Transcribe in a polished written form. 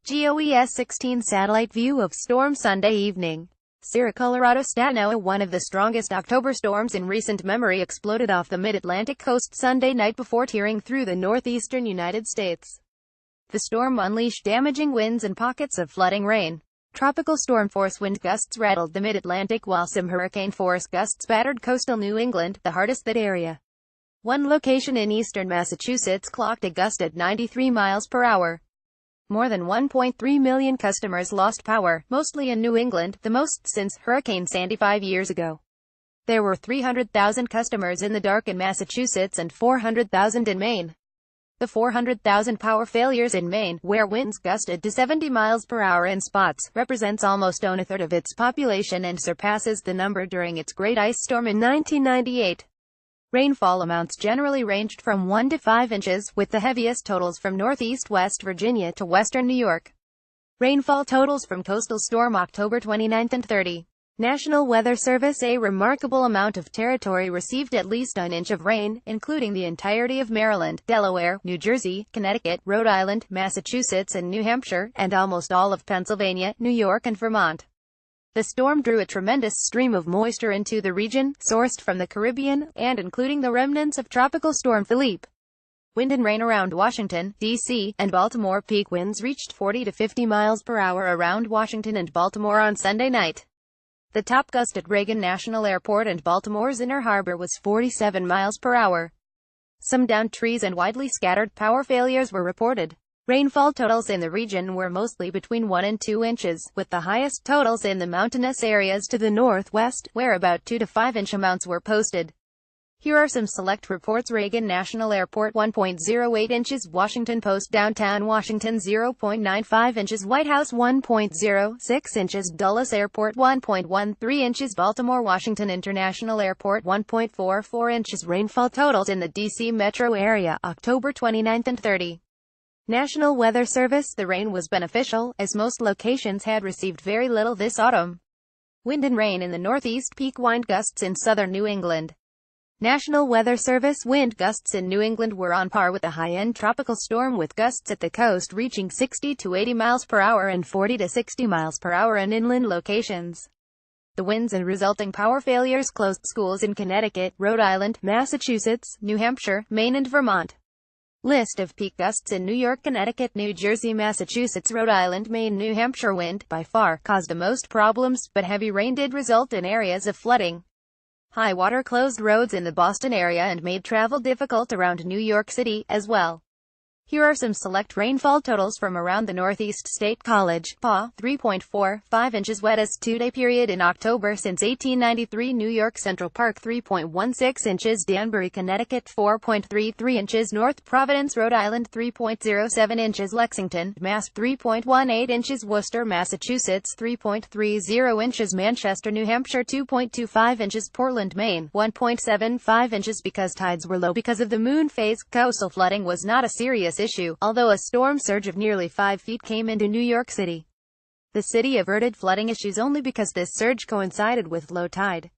GOES 16 satellite view of storm Sunday evening. CIRAColorado StateNOAA One of the strongest October storms in recent memory exploded off the mid-Atlantic coast Sunday night before tearing through the northeastern United States. The storm unleashed damaging winds and pockets of flooding rain. Tropical storm force wind gusts rattled the mid-Atlantic while some hurricane force gusts battered coastal New England, the hardest hit area. One location in eastern Massachusetts clocked a gust at 93 miles per hour. More than 1.3 million customers lost power, mostly in New England, the most since Hurricane Sandy 5 years ago. There were 300,000 customers in the dark in Massachusetts and 400,000 in Maine. The 400,000 power failures in Maine, where winds gusted to 70 miles per hour in spots, represents almost a third of its population and surpasses the number during its Great Ice Storm in 1998. Rainfall amounts generally ranged from 1 to 5 inches, with the heaviest totals from northeast West Virginia to western New York. Rainfall totals from coastal storm October 29 and 30. National Weather Service: a remarkable amount of territory received at least an inch of rain, including the entirety of Maryland, Delaware, New Jersey, Connecticut, Rhode Island, Massachusetts and New Hampshire, and almost all of Pennsylvania, New York and Vermont. The storm drew a tremendous stream of moisture into the region, sourced from the Caribbean, and including the remnants of Tropical Storm Philippe. Wind and rain around Washington, D.C., and Baltimore. Peak winds reached 40 to 50 miles per hour around Washington and Baltimore on Sunday night. The top gust at Reagan National Airport and Baltimore's Inner Harbor was 47 miles per hour. Some downed trees and widely scattered power failures were reported. Rainfall totals in the region were mostly between 1 and 2 inches, with the highest totals in the mountainous areas to the northwest, where about 2 to 5 inch amounts were posted. Here are some select reports: Reagan National Airport 1.08 inches, Washington Post Downtown Washington 0.95 inches, White House 1.06 inches, Dulles Airport 1.13 inches, Baltimore Washington International Airport 1.44 inches. Rainfall totals in the D.C. metro area, October 29 and 30. National Weather Service: the rain was beneficial, as most locations had received very little this autumn. Wind and rain in the northeast, peak wind gusts in southern New England. National Weather Service: wind gusts in New England were on par with a high-end tropical storm, with gusts at the coast reaching 60 to 80 miles per hour and 40 to 60 miles per hour in inland locations. The winds and resulting power failures closed schools in Connecticut, Rhode Island, Massachusetts, New Hampshire, Maine and Vermont. List of peak gusts in New York, Connecticut, New Jersey, Massachusetts, Rhode Island, Maine, New Hampshire. Wind, by far, caused the most problems, but heavy rain did result in areas of flooding. High water closed roads in the Boston area and made travel difficult around New York City, as well. Here are some select rainfall totals from around the Northeast. State College, PA, 3.45 inches. Wettest two-day period in October since 1893. New York Central Park 3.16 inches. Danbury, Connecticut 4.33 inches. North Providence, Rhode Island 3.07 inches. Lexington, Mass 3.18 inches. Worcester, Massachusetts 3.30 inches. Manchester, New Hampshire 2.25 inches. Portland, Maine 1.75 inches. Because tides were low because of the moon phase, coastal flooding was not a serious issue, although a storm surge of nearly 5 feet came into New York City. The city averted flooding issues only because this surge coincided with low tide.